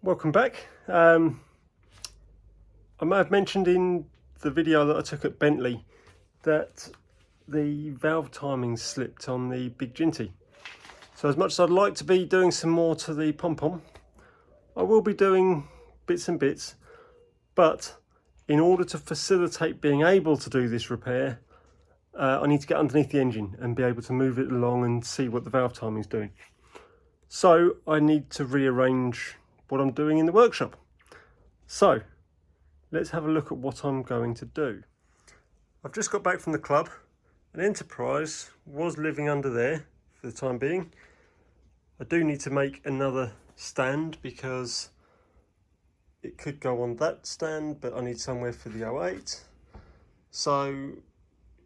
Welcome back. I may have mentioned in the video that I took at Bentley that the valve timing slipped on the big Jinty. So as much as I'd like to be doing some more to the pom-pom, I will be doing bits and bits, but in order to facilitate being able to do this repair, I need to get underneath the engine and be able to move it along and see what the valve timing is doing. So I need to rearrange what I'm doing in the workshop. So let's have a look at what I'm going to do. I've just got back from the club. An Enterprise was living under there for the time being. I do need to make another stand because it could go on that stand, but I need somewhere for the 08. So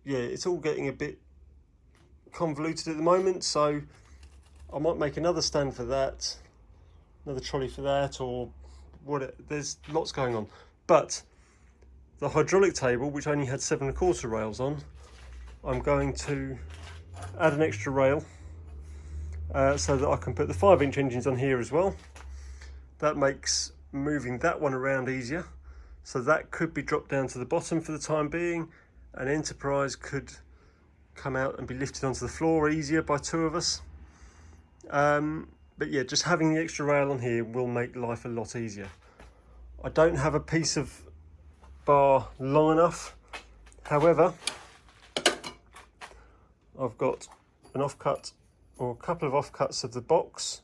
yeah, it's all getting a bit convoluted at the moment, so I might make another stand for that, another trolley for that, or what. There's lots going on. But the hydraulic table, which only had 7 1/4 rails on, I'm going to add an extra rail so that I can put the 5-inch engines on here as well. That makes moving that one around easier. So that could be dropped down to the bottom for the time being. An Enterprise could come out and be lifted onto the floor easier by 2 of us. But yeah, just having the extra rail on here will make life a lot easier. I don't have a piece of bar long enough. However, I've got an offcut or a couple of offcuts of the box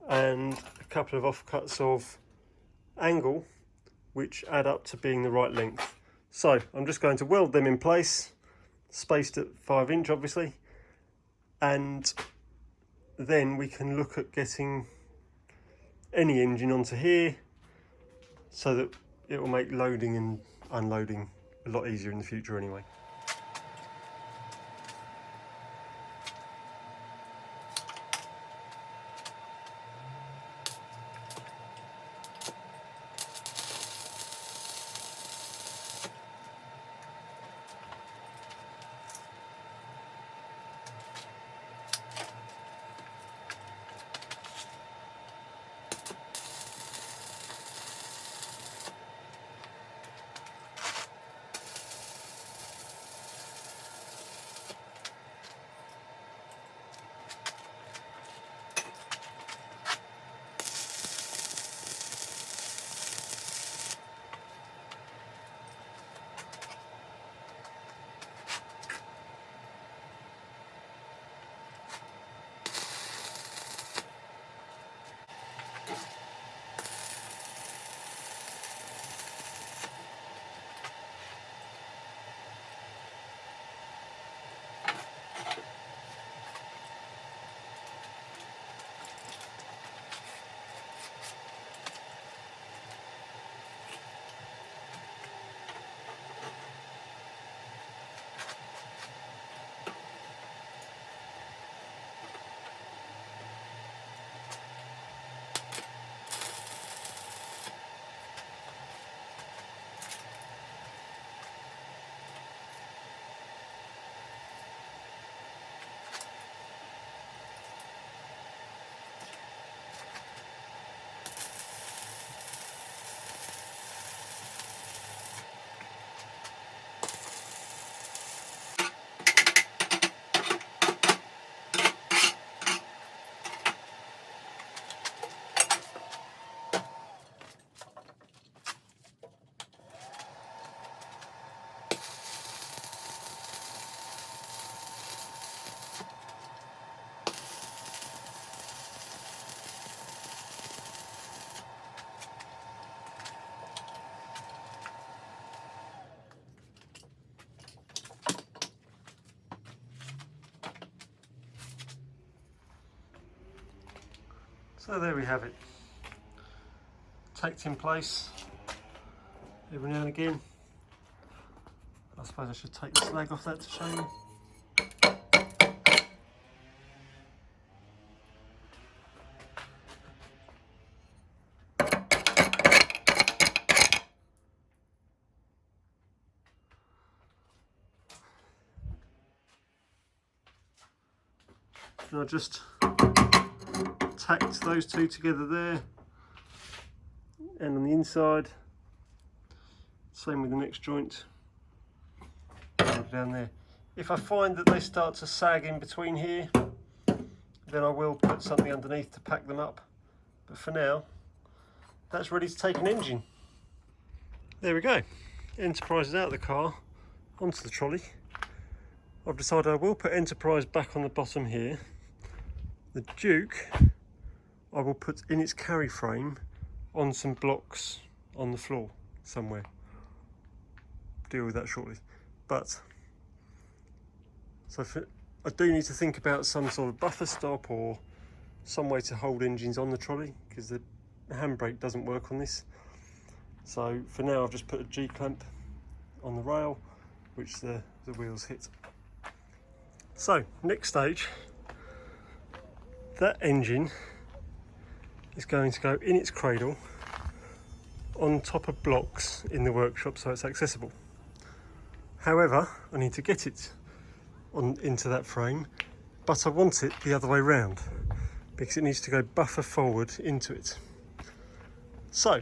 and a couple of offcuts of angle, which add up to being the right length. So I'm just going to weld them in place, spaced at 5-inch obviously, and then we can look at getting any engine onto here so that it will make loading and unloading a lot easier in the future anyway. So there we have it, tacked in place every now and again. I suppose I should take the slag off that to show you. And I just tacked those two together there, and on the inside. Same with the next joint down there. If I find that they start to sag in between here, then I will put something underneath to pack them up. But for now, that's ready to take an engine. There we go. Enterprise is out of the car, onto the trolley. I've decided I will put Enterprise back on the bottom here. The Duke I will put in its carry frame on some blocks on the floor somewhere. Deal with that shortly. But so I do need to think about some sort of buffer stop or some way to hold engines on the trolley, because the handbrake doesn't work on this. So for now I've just put a G-clamp on the rail which the wheels hit. So next stage, that engine is going to go in its cradle on top of blocks in the workshop so it's accessible. However, I need to get it into that frame, but I want it the other way round because it needs to go buffer forward into it. So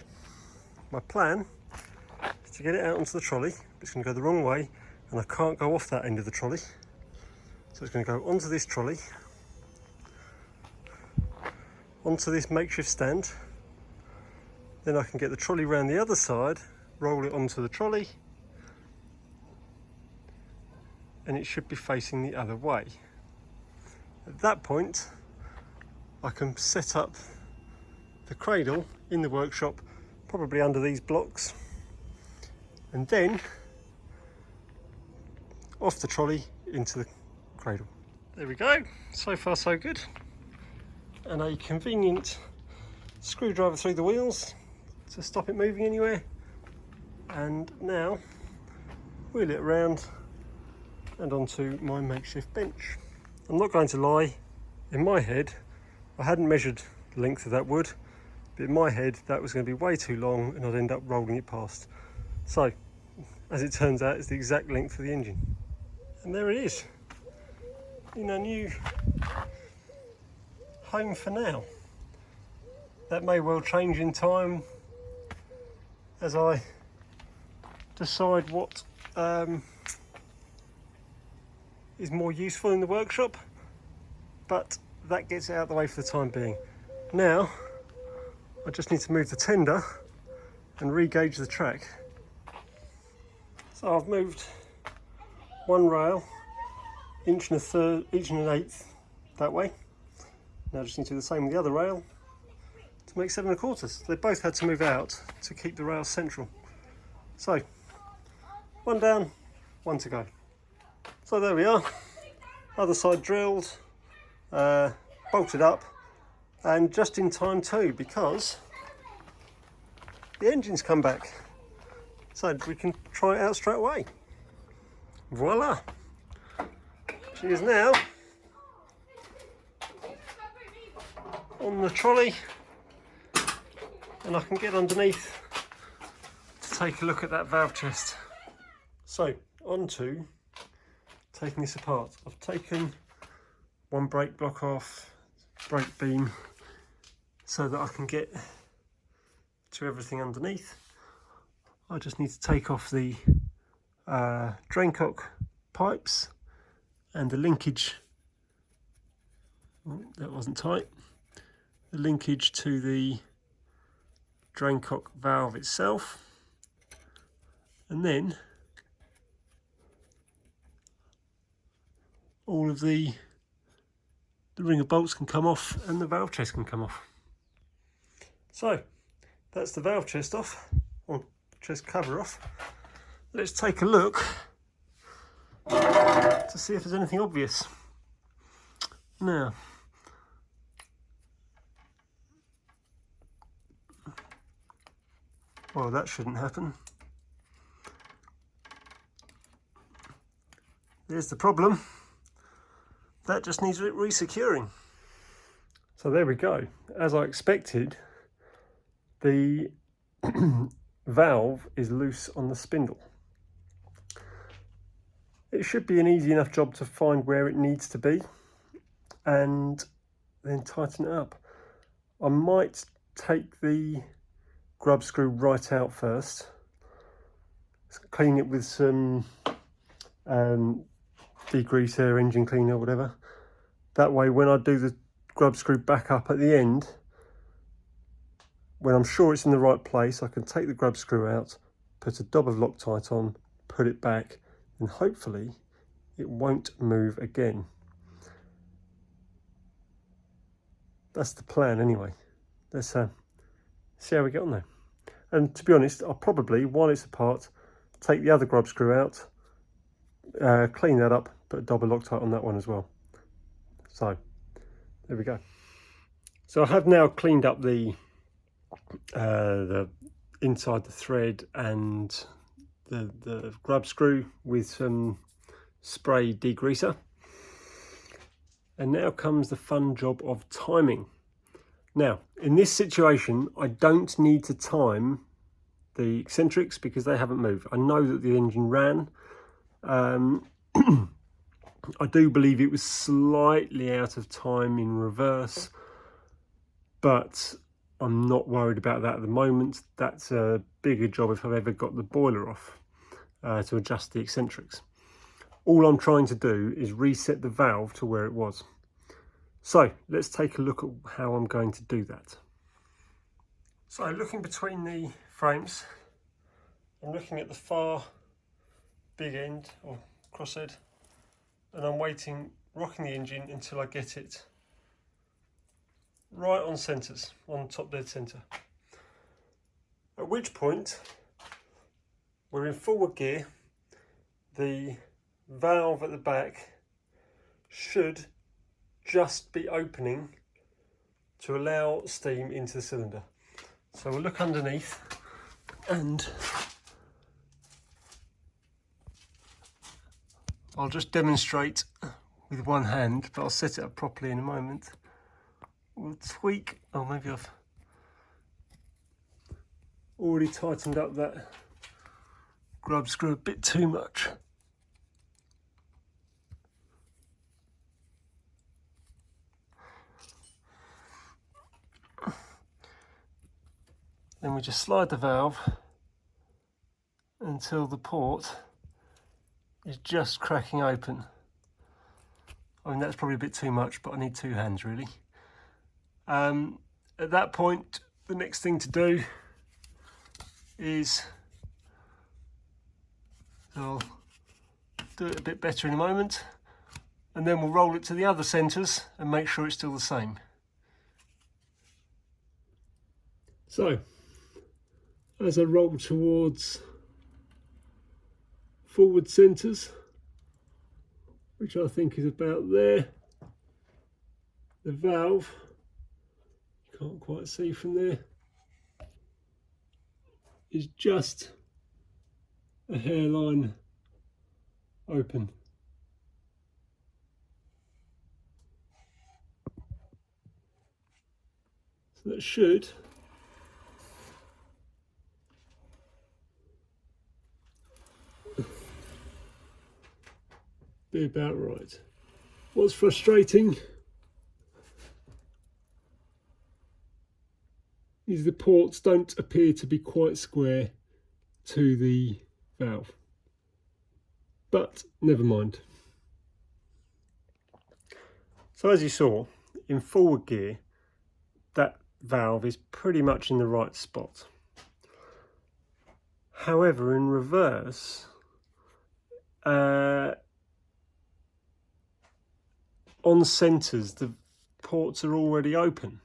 my plan is to get it out onto the trolley, but it's going to go the wrong way and I can't go off that end of the trolley. So it's going to go onto this trolley, onto this makeshift stand, then I can get the trolley round the other side, roll it onto the trolley, and it should be facing the other way. At that point, I can set up the cradle in the workshop, probably under these blocks, and then off the trolley into the cradle. There we go, so far so good. And a convenient screwdriver through the wheels to stop it moving anywhere. And now wheel it around and onto my makeshift bench. I'm not going to lie, in my head I hadn't measured the length of that wood, but in my head that was going to be way too long and I'd end up rolling it past. So as it turns out, it's the exact length of the engine. And there it is, in our new home for now. That may well change in time as I decide what is more useful in the workshop, but that gets it out of the way for the time being. Now I just need to move the tender and re-gauge the track. So I've moved one rail, inch and an eighth that way. Now I just need to do the same with the other rail to make 7 1/4. They both had to move out to keep the rail central. So one down, one to go. So there we are, other side drilled, bolted up, and just in time too, because the engine's come back. So we can try it out straight away. Voila! She is now on the trolley, and I can get underneath to take a look at that valve chest. So on to taking this apart. I've taken one brake block off, brake beam, so that I can get to everything underneath. I just need to take off the drain cock pipes and the linkage, that wasn't tight, the linkage to the drain cock valve itself, and then all of the ring of bolts can come off and the valve chest can come off. So that's the valve chest off, or chest cover off. Let's take a look to see if there's anything obvious. Now, well, that shouldn't happen. There's the problem. That just needs re-securing. So there we go. As I expected, the valve is loose on the spindle. It should be an easy enough job to find where it needs to be and then tighten it up. I might take the grub screw right out first. Clean it with some degreaser, engine cleaner, whatever. That way when I do the grub screw back up at the end, when I'm sure it's in the right place, I can take the grub screw out, put a dab of Loctite on, put it back, and hopefully it won't move again. That's the plan anyway. Let's see how we get on there. And to be honest, I'll probably, while it's apart, take the other grub screw out, clean that up, put a dab of Loctite on that one as well. So there we go. So I have now cleaned up the inside the thread and the grub screw with some spray degreaser. And now comes the fun job of timing. Now, in this situation, I don't need to time the eccentrics because they haven't moved. I know that the engine ran. I do believe it was slightly out of time in reverse, but I'm not worried about that at the moment. That's a bigger job if I've ever got the boiler off to adjust the eccentrics. All I'm trying to do is reset the valve to where it was. So let's take a look at how I'm going to do that. So looking between the frames, I'm looking at the far big end or crosshead, and I'm rocking the engine until I get it right on centres, on top dead centre. At which point we're in forward gear. The valve at the back should just be opening to allow steam into the cylinder. So we'll look underneath and I'll just demonstrate with one hand, but I'll set it up properly in a moment. We'll tweak, oh maybe I've already tightened up that grub screw a bit too much. Then we just slide the valve until the port is just cracking open. I mean, that's probably a bit too much, but I need two hands really. At that point, the next thing to do is, I'll do it a bit better in a moment, and then we'll roll it to the other centres and make sure it's still the same. So, as I roll towards forward centres, which I think is about there, the valve, you can't quite see from there, is just a hairline open. So that should be about right. What's frustrating is the ports don't appear to be quite square to the valve, but never mind. So as you saw, in forward gear, that valve is pretty much in the right spot. However, in reverse, on centres, the ports are already open.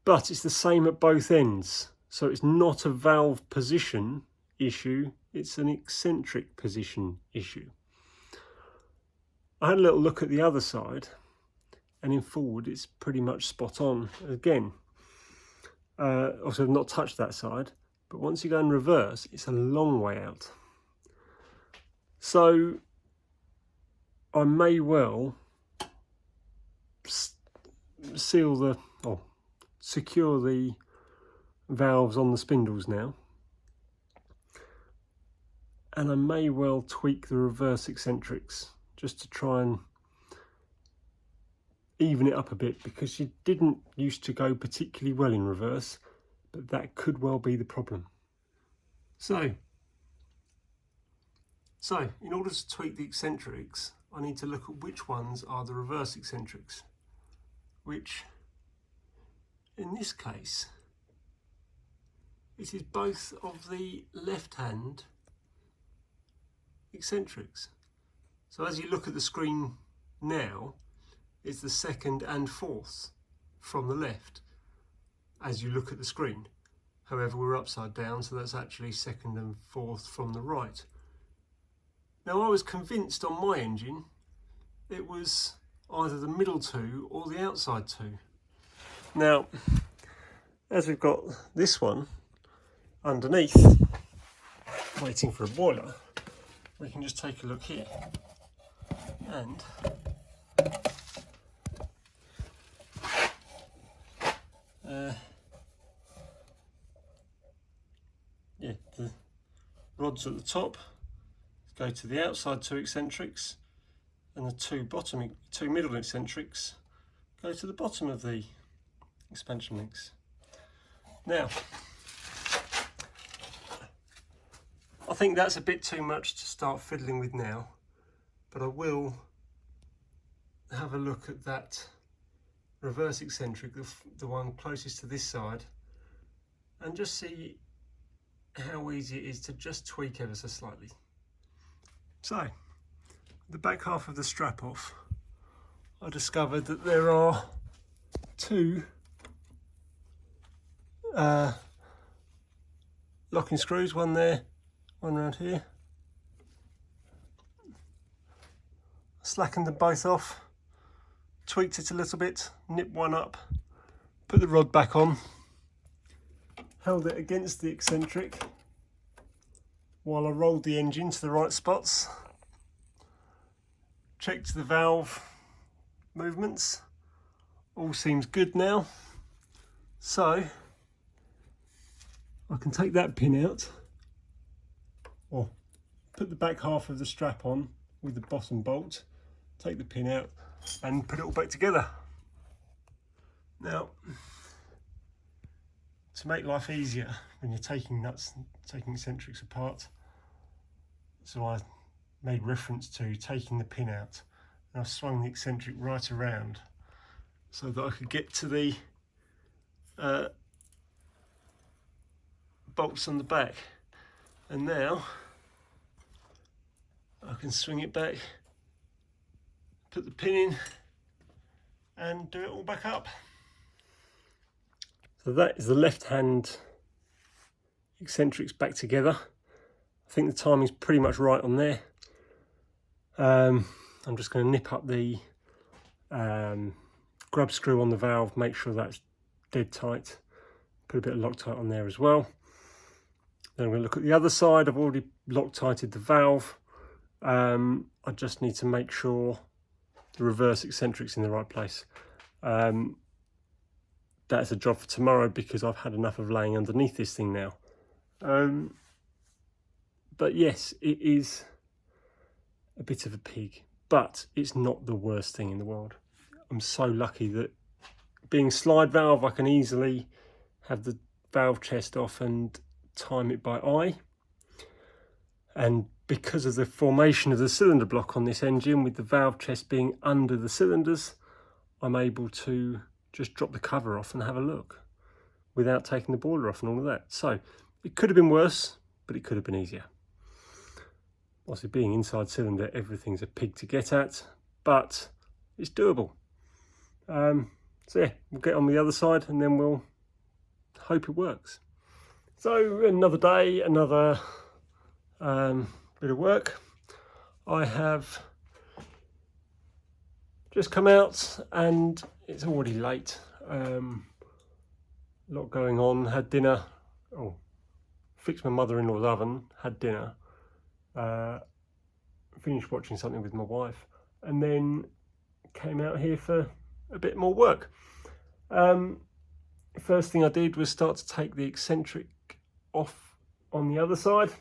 But it's the same at both ends. So it's not a valve position issue, it's an eccentric position issue. I had a little look at the other side, and in forward it's pretty much spot on again. Also I've not touched that side, but once you go in reverse, it's a long way out. So I may well secure the valves on the spindles now, and I may well tweak the reverse eccentrics just to try and even it up a bit, because she didn't used to go particularly well in reverse, but that could well be the problem. So in order to tweak the eccentrics, I need to look at which ones are the reverse eccentrics, which in this case, this is both of the left-hand eccentrics. So as you look at the screen now, it's the second and fourth from the left as you look at the screen. However, we're upside down, so that's actually second and fourth from the right. Now, I was convinced on my engine it was either the middle two or the outside two. Now, as we've got this one underneath, waiting for a boiler, we can just take a look here. And yeah, the rods at the top go to the outside two eccentrics, and the two middle eccentrics go to the bottom of the expansion links. Now, I think that's a bit too much to start fiddling with now, but I will have a look at that reverse eccentric, the one closest to this side, and just see how easy it is to just tweak ever so slightly. So, the back half of the strap off, I discovered that there are two locking screws, one there, one around here. Slackened them both off, tweaked it a little bit, nipped one up, put the rod back on, held it against the eccentric while I rolled the engine to the right spots, checked the valve movements, all seems good now. So I can take that pin out, or put the back half of the strap on with the bottom bolt, take the pin out and put it all back together. Now, to make life easier when you're taking nuts and taking eccentrics apart, so I made reference to taking the pin out, and I swung the eccentric right around so that I could get to the bolts on the back, and now I can swing it back, put the pin in and do it all back up. So that is the left hand eccentrics back together. I think the timing's pretty much right on there. I'm just going to nip up the grub screw on the valve, make sure that's dead tight, put a bit of Loctite on there as well. Then I'm going to look at the other side. I've already Loctited the valve. I just need to make sure the reverse eccentric's in the right place. That's a job for tomorrow because I've had enough of laying underneath this thing now. But yes, it is a bit of a pig, but it's not the worst thing in the world. I'm so lucky that being slide valve, I can easily have the valve chest off and time it by eye. And because of the formation of the cylinder block on this engine, with the valve chest being under the cylinders, I'm able to just drop the cover off and have a look without taking the boiler off and all of that. So it could have been worse, but it could have been easier. Obviously, being inside cylinder, everything's a pig to get at, but it's doable. So yeah, we'll get on the other side and then we'll hope it works. So another day, another bit of work. I have just come out and it's already late. A lot going on. Had dinner. Oh, fixed my mother-in-law's oven. Had dinner. Finished watching something with my wife, and then came out here for a bit more work. First thing I did was start to take the eccentric off on the other side,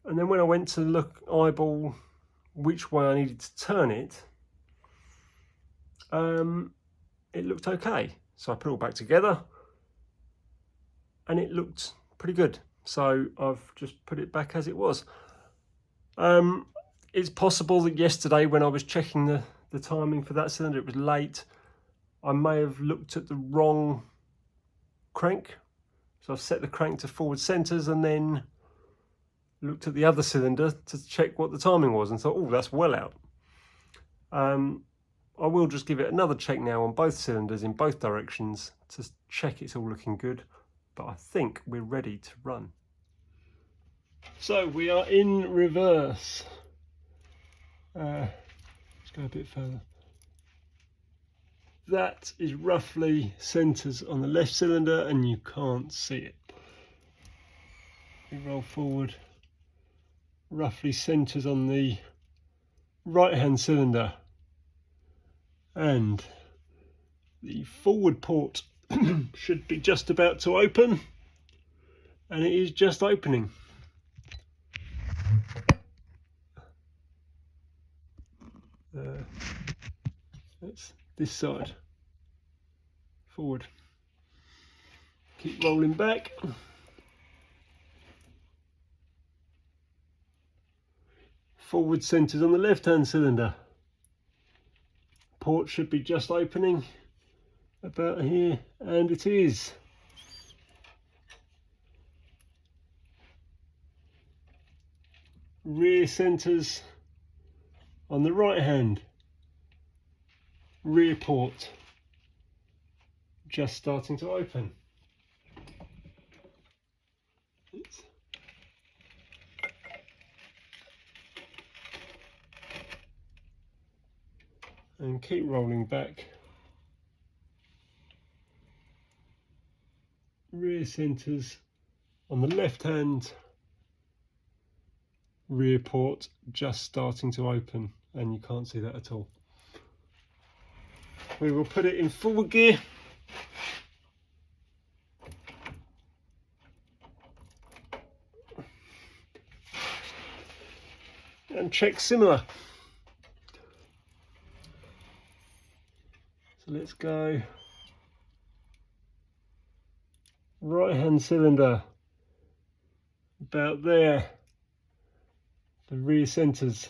and then when I went to eyeball which way I needed to turn it, it looked okay. So I put it all back together, and it looked pretty good. So I've just put it back as it was. It's possible that yesterday when I was checking the timing for that cylinder, it was late. I may have looked at the wrong crank. So I've set the crank to forward centres and then looked at the other cylinder to check what the timing was and thought, oh, that's well out. I will just give it another check now on both cylinders in both directions to check it's all looking good, but I think we're ready to run. So we are in reverse. Let's go a bit further. That is roughly centres on the left cylinder and you can't see it. We roll forward, roughly centres on the right hand cylinder, and the forward port should be just about to open, and it is just opening. That's this side, forward. Keep rolling back. Forward centres on the left hand cylinder. Port should be just opening about here, and it is. Rear centres on the right hand. Rear port just starting to open. And keep rolling back. Rear centres on the left hand. Rear port just starting to open, and you can't see that at all. We will put it in forward gear. And check similar. So let's go right hand cylinder about there. The rear centres.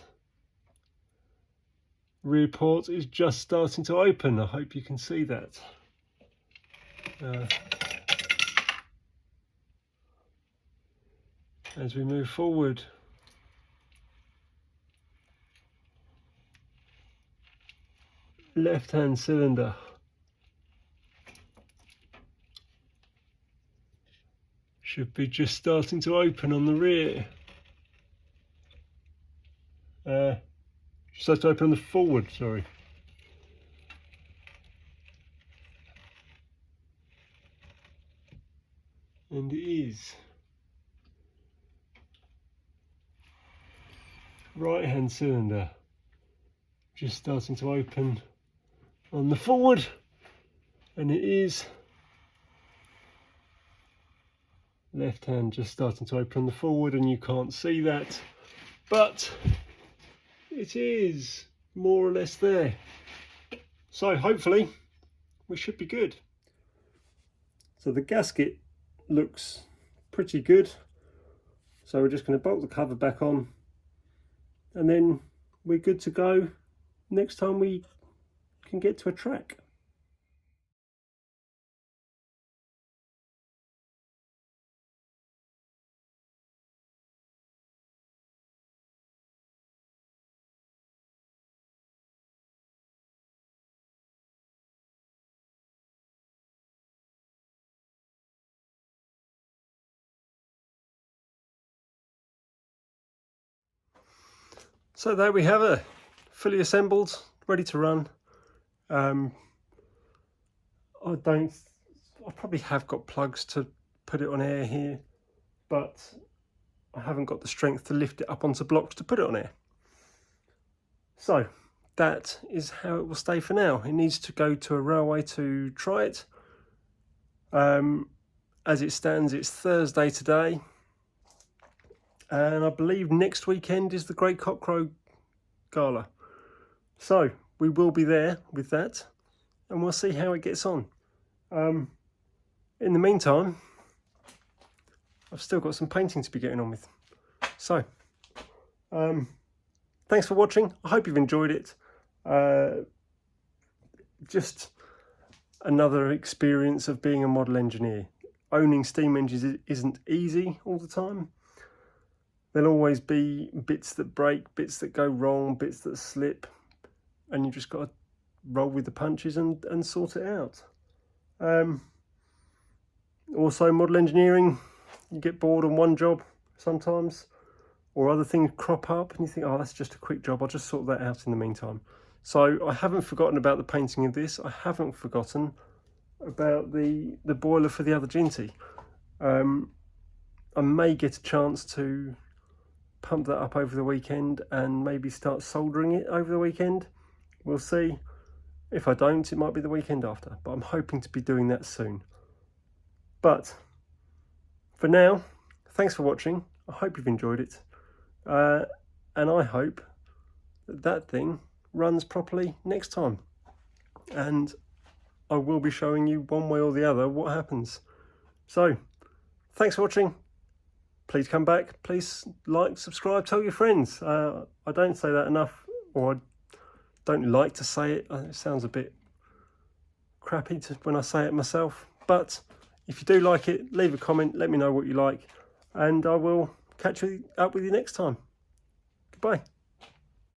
Rear port is just starting to open. I hope you can see that. As we move forward. Left hand cylinder. Should be just starting to open on the rear. Starts to open on the forward, sorry. And it is. Right hand cylinder just starting to open on the forward, and it is. Left hand just starting to open on the forward, and you can't see that, but it is more or less there. So hopefully we should be good. So the gasket looks pretty good, so we're just going to bolt the cover back on, and then we're good to go next time we can get to a track. So there we have it, fully assembled, ready to run. I probably have got plugs to put it on air here, but I haven't got the strength to lift it up onto blocks to put it on air. So that is how it will stay for now. It needs to go to a railway to try it. As it stands, it's Thursday today, and I believe next weekend is the Great Cockcrow Gala. So we will be there with that, and we'll see how it gets on. In the meantime, I've still got some painting to be getting on with. So, thanks for watching. I hope you've enjoyed it. Just another experience of being a model engineer. Owning steam engines isn't easy all the time. There'll always be bits that break, bits that go wrong, bits that slip, and you just got to roll with the punches and sort it out. Also, model engineering, you get bored on one job sometimes, or other things crop up and you think, oh, that's just a quick job, I'll just sort that out in the meantime. So I haven't forgotten about the painting of this. I haven't forgotten about the boiler for the other Jinty. I may get a chance to pump that up over the weekend and maybe start soldering it over the weekend. We'll see. If I don't, it might be the weekend after, but I'm hoping to be doing that soon. But for now, thanks for watching. I hope you've enjoyed it. And I hope that thing runs properly next time. And I will be showing you one way or the other what happens. So, thanks for watching. Please come back. Please like, subscribe, tell your friends. I don't say that enough, or I don't like to say it. It sounds a bit crappy when I say it myself. But if you do like it, leave a comment. Let me know what you like. And I will catch up with you next time. Goodbye.